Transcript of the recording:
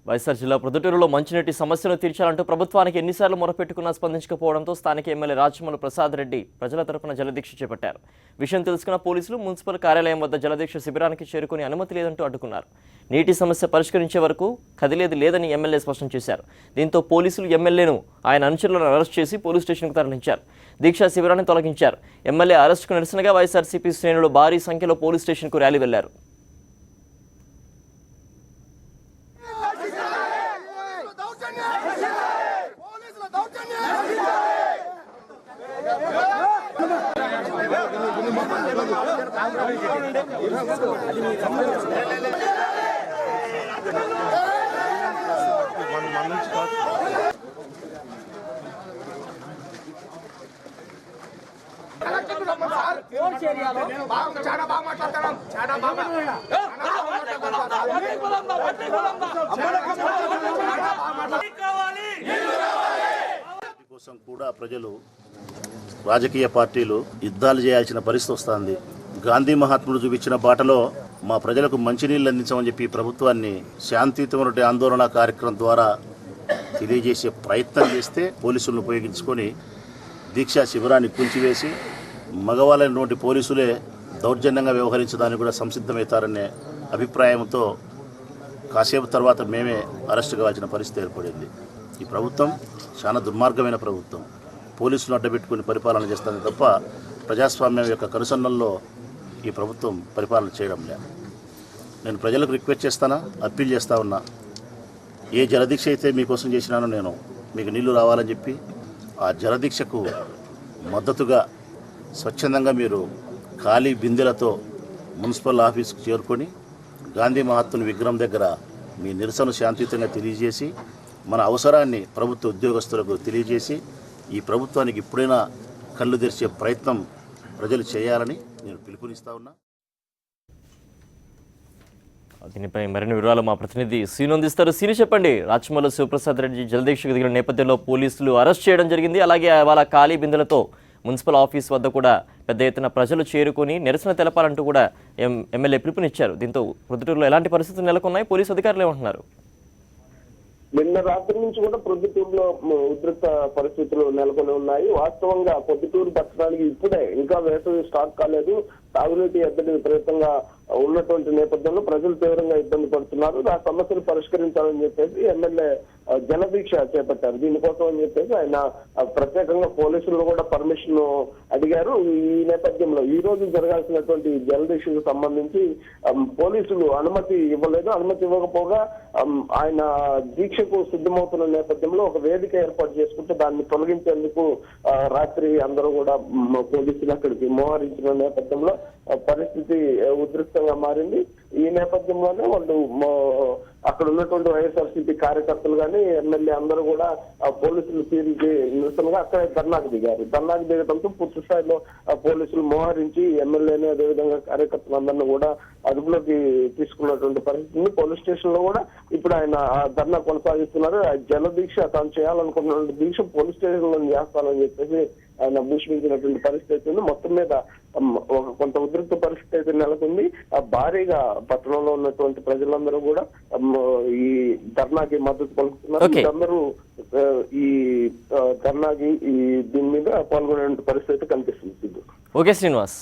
వైఎస్ఆర్ జిల్లా ప్రొద్దుటూరులో మంచినీటి సమస్యను తీర్చాలంటూ ప్రభుత్వానికి ఎన్నిసార్లు మొరపెట్టుకున్నా స్పందించకపోవడంతో స్థానిక ఎమ్మెల్యే రాచమల్లు ప్రసాద్ రెడ్డి ప్రజల తరపున జలదీక్ష చేపట్టారు. విషయం తెలుసుకున్న పోలీసులు మున్సిపల్ కార్యాలయం వద్ద జలదీక్ష శిబిరానికి చేరుకుని అనుమతి లేదంటూ అడ్డుకున్నారు. నీటి సమస్య పరిష్కరించే వరకు కదిలేది లేదని ఎమ్మెల్యే స్పష్టం చేశారు. దీంతో పోలీసులు ఎమ్మెల్యేను ఆయన అనుచరులను అరెస్ట్ చేసి పోలీస్ స్టేషన్కు తరలించారు. దీక్షా శిబిరాన్ని తొలగించారు. ఎమ్మెల్యే అరెస్టుకు నిరసనగా వైఎస్ఆర్సీపీ శ్రేణులు భారీ సంఖ్యలో పోలీస్ స్టేషన్కు ర్యాలీ వెళ్లారు. కోసం కూడా ప్రజలు రాజకీయ పార్టీలు యుద్ధాలు చేయాల్సిన పరిస్థితి వస్తుంది. గాంధీ మహాత్ముడు చూపించిన బాటలో మా ప్రజలకు మంచినీళ్ళు అందించమని చెప్పి ప్రభుత్వాన్ని శాంతియుతమైన ఆందోళన కార్యక్రమం ద్వారా తెలియజేసే ప్రయత్నం చేస్తే పోలీసులను ఉపయోగించుకొని దీక్షా శిబిరాన్ని కూల్చివేసి మగవాళ్ళైనటువంటి పోలీసులే దౌర్జన్యంగా వ్యవహరించడానికి కూడా సంసిద్ధమవుతారనే అభిప్రాయంతో కాసేపు తర్వాత మేమే అరెస్ట్ కావాల్సిన పరిస్థితి ఏర్పడింది. ఈ ప్రభుత్వం చాలా దుర్మార్గమైన ప్రభుత్వం. పోలీసులు అడ్డబెట్టుకుని పరిపాలన చేస్తుంది తప్ప ప్రజాస్వామ్యం యొక్క కనుసన్నల్లో ఈ ప్రభుత్వం పరిపాలన చేయడం లేదు. నేను ప్రజలకు రిక్వెస్ట్ చేస్తానా, అప్పీల్ చేస్తా ఉన్నా, ఏ జలదీక్ష అయితే మీకోసం చేసినానో నేను మీకు నీళ్లు రావాలని చెప్పి ఆ జలదీక్షకు మద్దతుగా స్వచ్ఛందంగా మీరు ఖాళీ బిందెలతో మున్సిపల్ ఆఫీస్కు చేరుకొని గాంధీ మహాత్ముని విగ్రహం దగ్గర మీ నిరసన శాంతియుతంగా తెలియజేసి మన అవసరాన్ని ప్రభుత్వ ఉద్యోగస్తులకు తెలియజేసి ఈ ప్రభుత్వానికి ఇప్పుడైనా కళ్ళు తెరిచే ప్రయత్నం ప్రజలు చేయాలని నేను పిలుపునిస్తా ఉన్నా. దీనిపై మరిన్ని వివరాలు మా ప్రతినిధి సీను అందిస్తారు. సీను చెప్పండి, రాచమల్లు శివప్రసాద్ రెడ్డి జలదీక్షకు దిగిన నేపథ్యంలో పోలీసులు అరెస్ట్ చేయడం జరిగింది. అలాగే వాళ్ళ ఖాళీ బిందెలతో మున్సిపల్ ఆఫీస్ వద్ద కూడా పెద్ద ఎత్తున ప్రజలు చేరుకొని నిరసన తెలపాలంటూ కూడా ఎమ్మెల్యే పిలుపునిచ్చారు. దీంతో ప్రొద్దుటూరులో ఎలాంటి పరిస్థితులు నెలకొన్నాయి, పోలీసు అధికారులు ఏమంటున్నారు? నిన్న రాత్రి నుంచి కూడా ప్రొద్దుటూరులో ఉద్రిక్త పరిస్థితులు నెలకొని ఉన్నాయి. వాస్తవంగా ప్రొద్దుటూరు పట్టణానికి ఇప్పుడే ఇంకా వేసవి స్టార్ట్ కాలేదు. తాగునీటి ఎద్దడి విపరీతంగా ఉన్నటువంటి నేపథ్యంలో ప్రజలు తీవ్రంగా ఇబ్బంది పడుతున్నారు. ఆ సమస్యను పరిష్కరించాలని చెప్పేసి ఎమ్మెల్యే జలదీక్ష చేపట్టారు. దీనికోసం అని చెప్పేసి ఆయన ప్రత్యేకంగా పోలీసులు కూడా పర్మిషన్ అడిగారు. ఈ నేపథ్యంలో ఈ రోజు జరగాల్సినటువంటి జలదీక్షకు సంబంధించి పోలీసులు అనుమతి ఇవ్వలేదు. అనుమతి ఇవ్వకపోగా ఆయన దీక్షకు సిద్ధమవుతున్న నేపథ్యంలో ఒక వేదిక ఏర్పాటు చేసుకుంటే దాన్ని తొలగించేందుకు రాత్రి అందరూ కూడా పోలీసులు అక్కడికి మోహరించిన నేపథ్యంలో పరిస్థితి ఉద్రిక్తంగా మారింది. ఈ నేపథ్యంలోనే వాళ్ళు అక్కడ ఉన్నటువంటి వైఎస్ఆర్సీపీ కార్యకర్తలు కానీ ఎమ్మెల్యే అందరూ కూడా పోలీసులు తీరికి నిరసనగా అక్కడే ధర్నాకు దిగారు. ధర్నాకు దిగడంతో పూర్తి స్థాయిలో పోలీసులు మోహరించి ఎమ్మెల్యేని అదేవిధంగా కార్యకర్తలందరినీ కూడా అదుపులోకి తీసుకున్నటువంటి పరిస్థితి. పోలీస్ స్టేషన్ లో కూడా ఇప్పుడు ఆయన ధర్నా కొనసాగిస్తున్నారు. జలదీక్ష తాను చేయాలనుకున్నటువంటి దీక్ష పోలీస్ స్టేషన్ లో చేస్తానని చెప్పేసి ఆయన భూషించినటువంటి పరిస్థితి ఉంది. మొత్తం మీద ఒక కొంత ఉద్రిక్త పరిస్థితి అయితే నెలకొంది. భారీగా పట్టణంలో ఉన్నటువంటి ప్రజలందరూ కూడా ఈ ధర్నాకి మద్దతు పలుకుతున్నారు. అందరూ ఈ ధర్నాకి ఈ దీని మీద పాల్గొనే పరిస్థితి కనిపిస్తుంది. ఓకే శ్రీనివాస్.